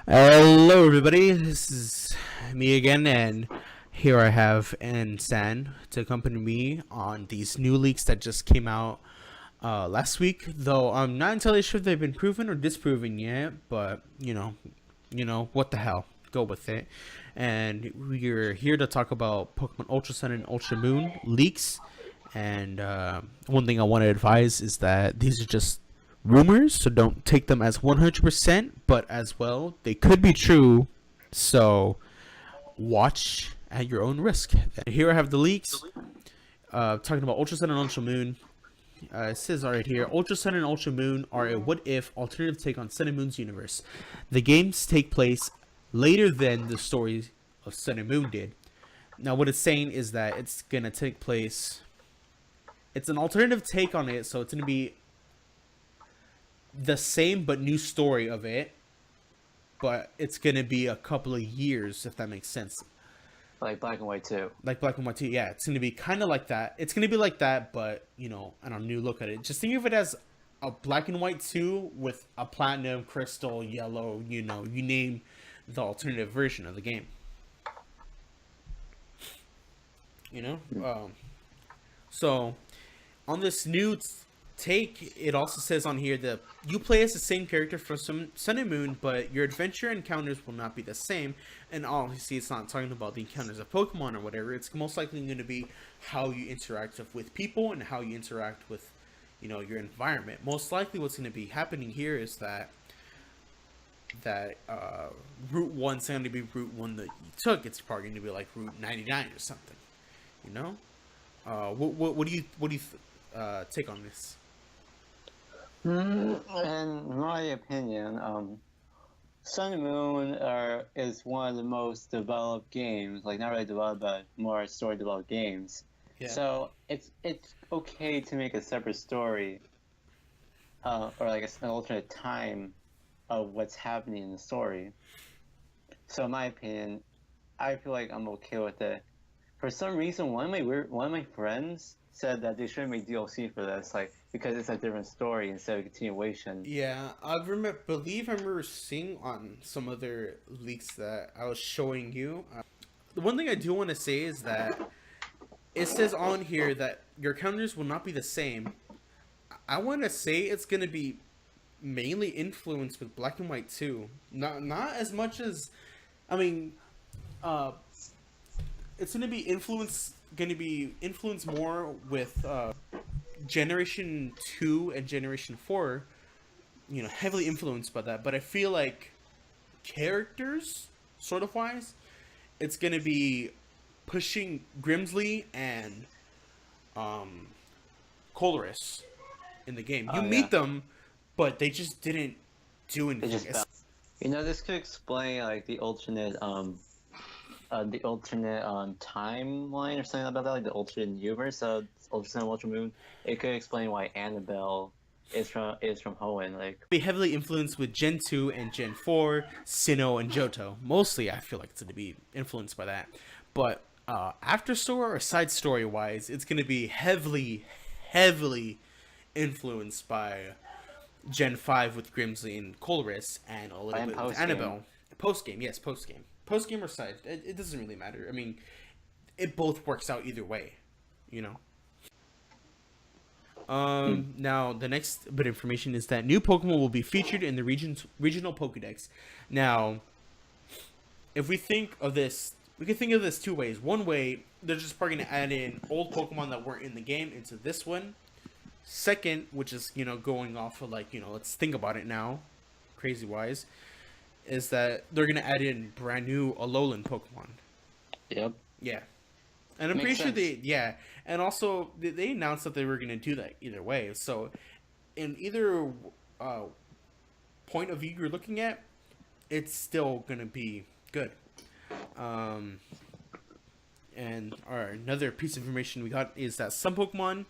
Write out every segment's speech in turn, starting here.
Hello, everybody. This is me again, and here I have San to accompany me on these new leaks that just came out last week. Though I'm not entirely sure if they've been proven or disproven yet, but what the hell? Go with it. And we're here to talk about Pokemon Ultra Sun and Ultra Moon leaks. And one thing I want to advise is that these are just rumors, so don't take them as 100%, but as well, they could be true, so watch at your own risk. Here I have the leaks, talking about Ultra Sun and Ultra Moon. It says right here, Ultra Sun and Ultra Moon are a what-if alternative take on Sun and Moon's universe. The games take place later than the stories of Sun and Moon did. Now, what it's saying is that it's going to take place... It's an alternative take on it, so it's going to be the same but new story of it, but it's gonna be a couple of years, if that makes sense. Like Black and White 2. Like Black and White 2, yeah, it's gonna be kind of like that. It's gonna be like that, but and a new look at it. Just think of it as a Black and White 2 with a Platinum, Crystal, Yellow. You name the alternative version of the game. So on this new take, it also says on here that you play as the same character for Sun and Moon, but your adventure encounters will not be the same. And obviously, it's not talking about the encounters of Pokemon or whatever. It's most likely going to be how you interact with people and how you interact with, your environment. Most likely, what's going to be happening here is that Route 1's going to be Route 1 that you took. It's probably going to be like Route 99 or something. What do you take on this? In my opinion, Sun and Moon is one of the most developed games. Like, not really developed, but more story developed games. Yeah. So it's okay to make a separate story, or like an alternate time of what's happening in the story. So in my opinion, I feel like I'm okay with it. For some reason, one of my friends said that they shouldn't make DLC for this, like, because it's a different story instead of continuation. Yeah, I remember seeing on some other leaks that I was showing you. The one thing I do want to say is that it says on here that your counters will not be the same. I want to say it's going to be mainly influenced with Black and White 2. Not as much as, it's going to be influenced more with Generation 2 and Generation 4, heavily influenced by that. But I feel like characters, sort of wise, it's going to be pushing Grimsley and Colress in the game. You meet them, but they just didn't do anything. This could explain, like, the alternate timeline or something about that, like the alternate universe of Ultra Sun and Ultra Moon. It could explain why Annabelle is from Hoenn. Like, be heavily influenced with Gen 2 and Gen 4, Sinnoh and Johto. Mostly, I feel like it's going to be influenced by that. But after story or side story wise, it's going to be heavily influenced by Gen 5 with Grimsley and Colress, and a little bit with Annabelle. Post game, yes, post game. Post game or side, it doesn't really matter. I mean, it both works out either way, Now, the next bit of information is that new Pokemon will be featured in the regional Pokedex. Now, if we think of this, we can think of this two ways. One way, they're just probably going to add in old Pokemon that weren't in the game into this one. Second, which is, going off of, like, let's think about it now, crazy-wise, is that they're going to add in brand new Alolan Pokemon. Yep. Yeah. And I'm pretty sure and also they announced that they were going to do that either way. So in either point of view you're looking at, it's still going to be good. And another piece of information we got is that some Pokemon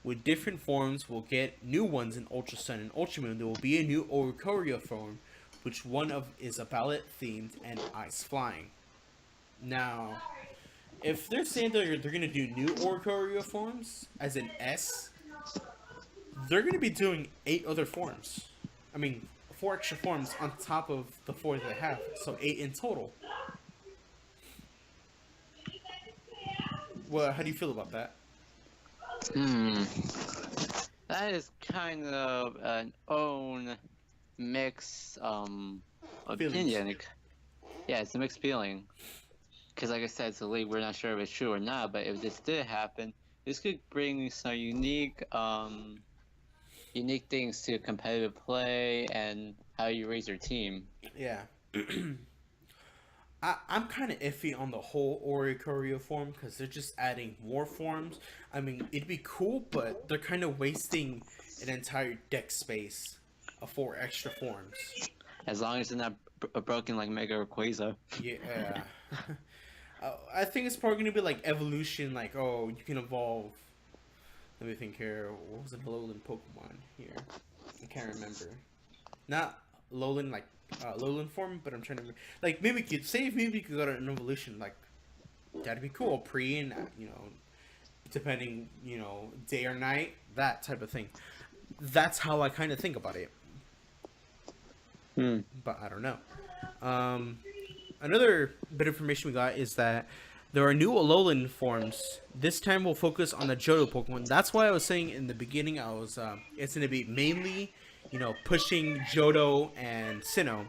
with different forms will get new ones in Ultra Sun and Ultra Moon. There will be a new Oricorio form, which one of is a ballot themed and ice flying. Now, if they're saying they're going to do new Oricorio forms, as in S, they're going to be doing 8 other forms. 4 extra forms on top of the 4 that they have, so 8 in total. Well, how do you feel about that? Hmm. That is kind of an own mixed opinion. Yeah, it's a mixed feeling. Because like I said, it's a league. We're not sure if it's true or not. But if this did happen, this could bring some unique things to competitive play and how you raise your team. Yeah. I'm kind of iffy on the whole Oricorio form because they're just adding more forms. I mean, it'd be cool, but they're kind of wasting an entire deck space of 4 extra forms. As long as it's not broken like Mega or Quasar. Yeah. I think it's probably going to be like evolution, like, oh, you can evolve. Let me think here. What was a Alolan Pokemon here? I can't remember. Not Alolan, like, Alolan form, but I'm trying to remember. Like, maybe you could go to an evolution, like, that'd be cool. Pre and, depending, day or night, that type of thing. That's how I kind of think about it. But I don't know. Another bit of information we got is that there are new Alolan forms. This time we'll focus on the Johto Pokemon. That's why I was saying in the beginning it's going to be mainly, pushing Johto and Sinnoh.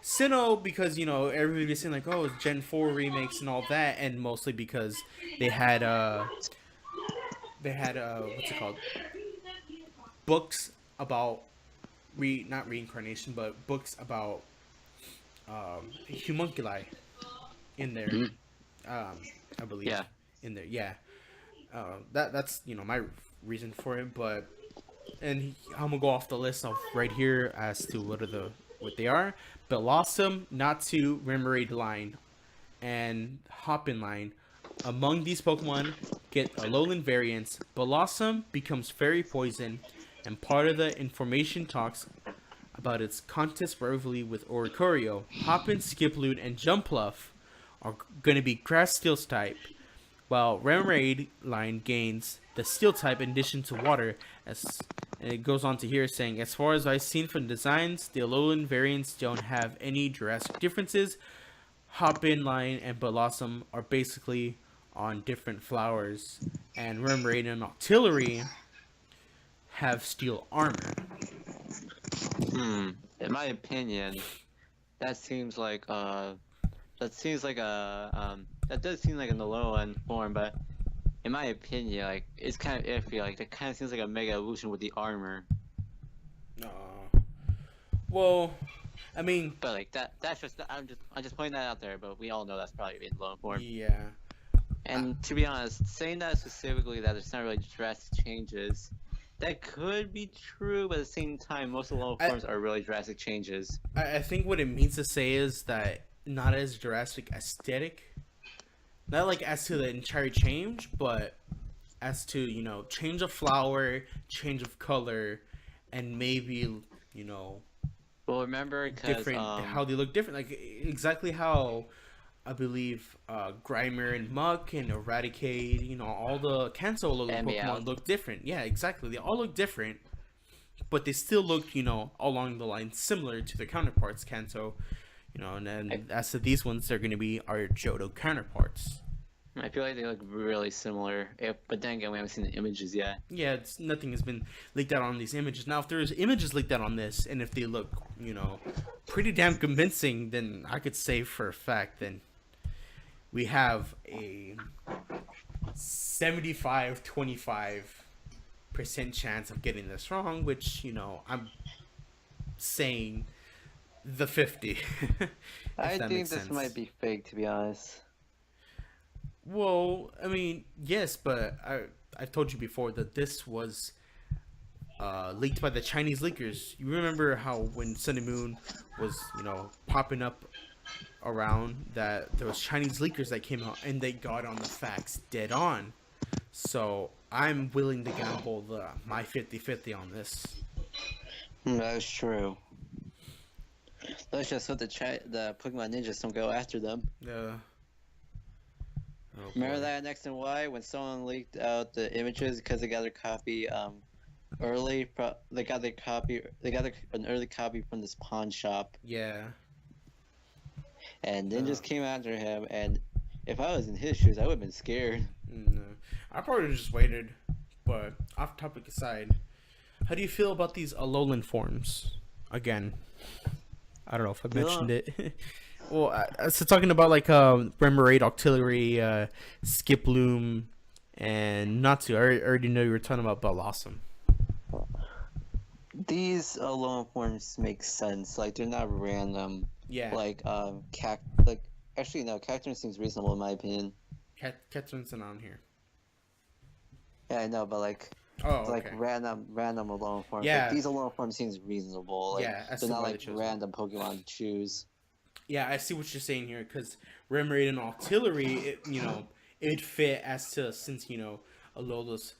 Sinnoh because, everybody's saying like, oh, it's Gen 4 remakes and all that, and mostly because they had what's it called? Books about not reincarnation, but books about homunculi in there. I believe. Yeah. In there, yeah. That's my reason for it, but I'm gonna go off the list of right here as to what they are. Blossom, Natsu, Remoraid line, and Hoppin line. Among these Pokemon get Alolan variants. Blossom becomes Fairy Poison, and part of the information talks about its contest rivalry with Oricorio. Hoppin, Skiploon, and Jumpluff are going to be Grass Steel type, while Remoraid line gains the Steel type in addition to Water. And it goes on to here saying, as far as I've seen from designs, the Alolan variants don't have any drastic differences. Hoppin line and Blossom are basically on different flowers, and Remoraid and Octillery have steel armor. In my opinion, that does seem like an Alolan form, but in my opinion, like, it's kind of iffy. Like, it kind of seems like a Mega Evolution with the armor. Well, I mean, but like that's just I'm just pointing that out there. But we all know that's probably in Alolan form. Yeah. And to be honest, saying that specifically that there's not really drastic changes, that could be true, but at the same time, most Alolan forms are really drastic changes. I think what it means to say is that not as drastic aesthetic, not like as to the entire change, but as to, change of flower, change of color, and maybe, well, remember, different, how they look different. Like, exactly how I believe Grimer and Muck and Eradicate, all the Kanto Pokemon look different. Yeah, exactly. They all look different, but they still look, along the line similar to their counterparts, Kanto. And then as to these ones, they're going to be our Johto counterparts. I feel like they look really similar, but then again, we haven't seen the images yet. Yeah, nothing has been leaked out on these images. Now, if there's images leaked out on this, and if they look, pretty damn convincing, then I could say for a fact then we have a 75-25% chance of getting this wrong, which, I'm saying the 50. I think this might be fake, to be honest. Well, I mean, yes, but I've told you before that this was leaked by the Chinese leakers. You remember how when Sun and Moon was, popping up around, that there was Chinese leakers that came out and they got on the facts dead on. So I'm willing to gamble my 50-50 on this. That's true. Let's just hope the Pokemon Ninjas don't go after them. Yeah. Remember that in X and Y when someone leaked out the images because they got their copy early. They got their copy. They got an early copy from this pawn shop, Yeah. and then Uh, just came after him. And if I was in his shoes, I would have been scared. no. I probably would've just waited. But off topic aside, how do you feel about these Alolan forms? Again, I don't know if I mentioned it. Well, so talking about like Remoraid, Octillery, Skiploom, and Natsu. I already know you were talking about Bellossom. These alone forms make sense. Like they're not random. Yeah. Like like actually no, Cacturne seems reasonable in my opinion. Ketsun's on here. Yeah, I know, but like Oh, it's like okay. random alone forms. Yeah. Like these alone forms seems reasonable. Like Yeah, I see they're not why they like chose them. random Pokemon to choose. Yeah, I see what you're saying here because Remoraid and Octillery, it'd fit as to since Alola's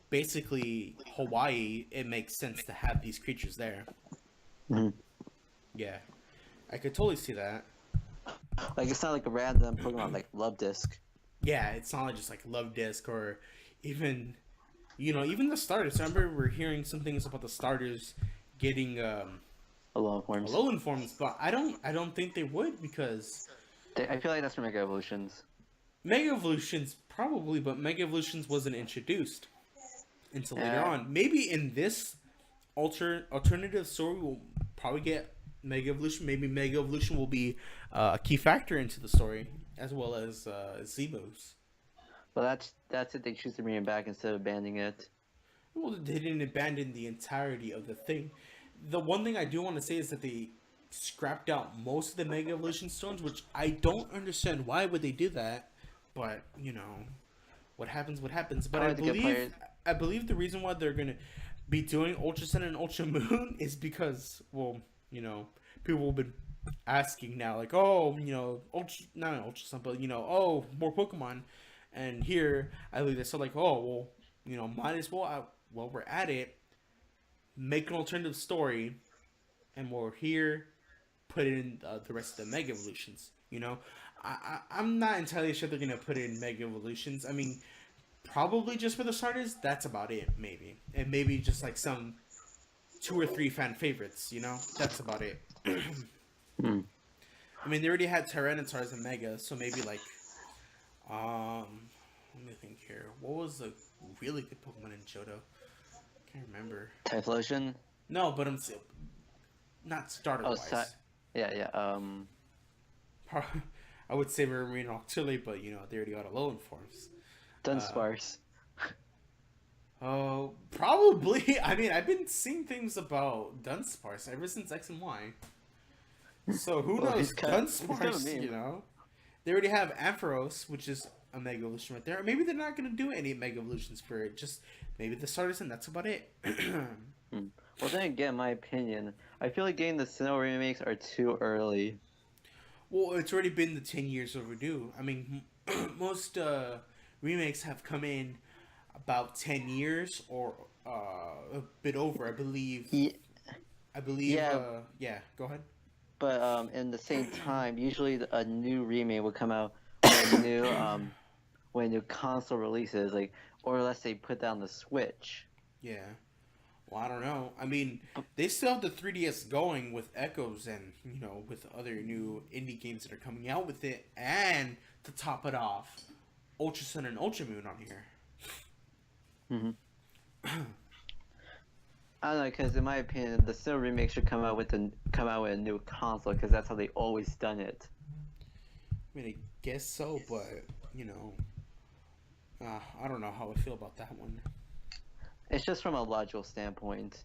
basically Hawaii. It makes sense to have these creatures there. Mhm. Yeah, I could totally see that. Like it's not like a random Pokemon like Love Disc. Yeah, it's not like just like Love Disc or even even the starters. I remember we're hearing some things about the starters getting Alone forms. Alolan forms, but I don't think they would because I feel like that's for Mega Evolutions. Mega Evolutions probably, but Mega Evolutions wasn't introduced until later Yeah. on. Maybe in this alternative story, we'll probably get Mega Evolution. Maybe Mega Evolution will be a key factor into the story, as well as Z-moves. But that's it. They choose to bring it back instead of banning it. Well, they didn't abandon the entirety of the thing. The one thing I do want to say is that they scrapped out most of the Mega Evolution stones, which I don't understand why would they do that. But what happens, what happens. But Probably to get players. I believe the reason why they're gonna be doing Ultra Sun and Ultra Moon is because, well, people have been asking now, like, oh, Ultra, not Ultra Sun, but oh, more Pokemon, and here I believe they said like, oh, well, might as well, while we're at it, make an alternative story, and we're here, put in the rest of the Mega Evolutions. I'm not entirely sure they're gonna put in Mega Evolutions. I mean, probably just for the starters. That's about it, maybe, and maybe just like some 2 or 3 fan favorites. That's about it. Hmm. I mean, they already had Tyrannotars and Mega, so maybe like, let me think here. What was a really good Pokemon in Johto? Can't remember. Typhlosion. No, but I'm still not starter Oh, wise. yeah. I would say Marine Octillery, but they already got Alolan forms. Dunsparce. Oh, probably. I mean, I've been seeing things about Dunsparce ever since X and Y. So who Well, knows? he's kind of Dunsparce, mean. They already have Ampharos, which is a Mega Evolution right there. Maybe they're not going to do any Mega Evolutions for it. Just maybe the starters, and that's about it. Well, then again, in my opinion, I feel like getting the Sinnoh remakes are too early. Well, it's already been the 10 years overdue. I mean, most remakes have come in about 10 years or a bit over, I believe. Yeah, Yeah, go ahead. but in the same time, usually a new remake will come out when when a new console releases, like, or unless they put that on the Switch. Yeah. Well, I don't know. I mean, they still have the 3DS going with Echoes and, with other new indie games that are coming out with it. And to top it off, Ultra Sun and Ultra Moon on here. I don't know, because in my opinion, the Sinnoh remake should come out with a new console, because that's how they always done it. I mean, I guess so, but, I don't know how I feel about that one. It's just from a logical standpoint.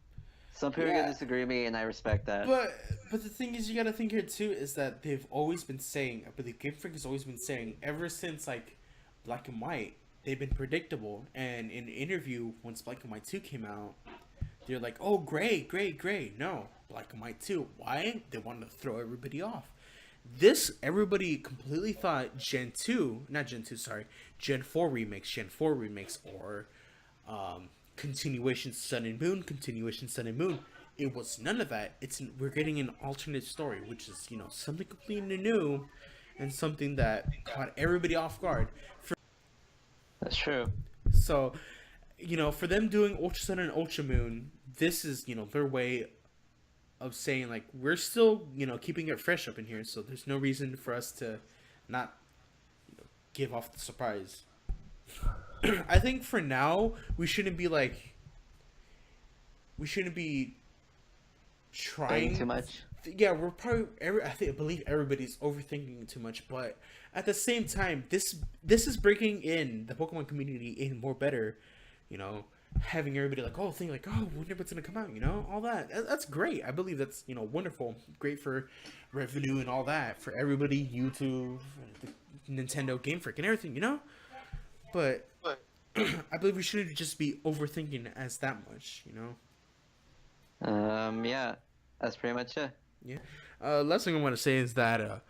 Some people are Yeah. gonna disagree with me, and I respect that. But the thing is, you got to think here too is that they've always been saying, but the Game Freak has always been saying ever since like Black and White, they've been predictable. And in an interview once Black and White 2 came out, they're like, "Oh, great. No, Black and White 2. Why? They wanted to throw everybody off." Everybody completely thought Gen 4 remakes, or continuation Sun and Moon. It was none of that. We're getting an alternate story, which is something completely new, and something that caught everybody off guard. That's true. So, for them doing Ultra Sun and Ultra Moon, this is, their way of saying, like, we're still, keeping it fresh up in here, so there's no reason for us to not give off the surprise. I think for now, we shouldn't be trying too much. Yeah, we're probably I believe everybody's overthinking too much, but at the same time, this is breaking in the Pokemon community in more better, having everybody like, think like, wonder what's gonna come out, all that. That's great. I believe that's wonderful, great for revenue and all that for everybody, YouTube, Nintendo, Game Freak, and everything, But I believe we shouldn't just be overthinking as that much, Yeah, that's pretty much it. Yeah. Last thing I want to say is that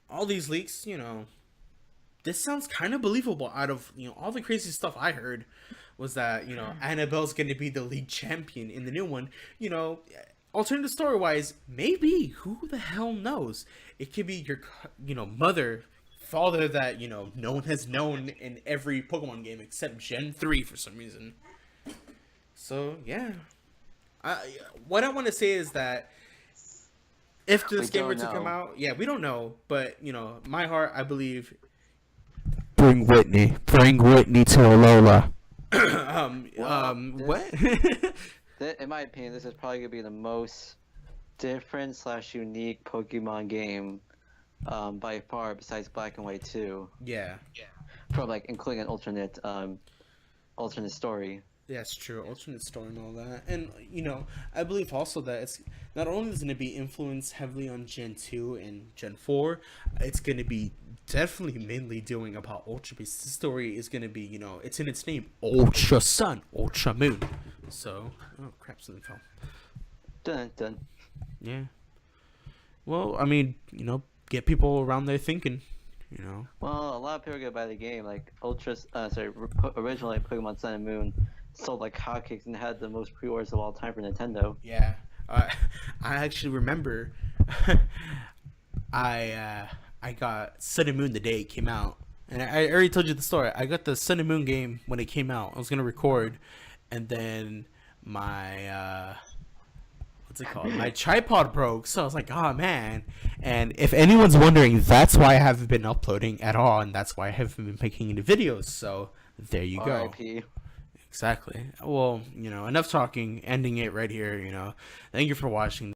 all these leaks, this sounds kind of believable. Out of all the crazy stuff I heard, was that Annabelle's going to be the league champion in the new one. Alternative story wise, maybe, who the hell knows? It could be your mother, father that no one has known in every Pokemon game except Gen 3 for some reason. So yeah. What I want to say is that if this game were to come out, we don't know, but my heart, I believe. Bring Whitney to Alola. What? In my opinion, this is probably gonna be the most different / unique Pokemon game, by far, besides Black and White 2. Yeah. From including an alternate story. Yeah, it's true. Alternate story and all that. And, I believe also that it's not only is going to be influenced heavily on Gen 2 and Gen 4, it's going to be definitely mainly doing about Ultra Beast. The story is going to be, it's in its name, Ultra Sun, Ultra Moon. So, oh crap, something fell. Dun. Yeah. Well, I mean, get people around there thinking. Well, a lot of people go buy the game. Originally Pokemon Sun and Moon sold like hotcakes and had the most pre-orders of all time for Nintendo. Yeah, I actually remember. I got Sun and Moon the day it came out, and I already told you the story. I got the Sun and Moon game when it came out. I was gonna record, and then my what's it called? My tripod broke, so I was like, oh man. And if anyone's wondering, that's why I haven't been uploading at all, and that's why I haven't been making any videos. So there you go. RIP. Exactly. Well, enough talking. Ending it right here. Thank you for watching.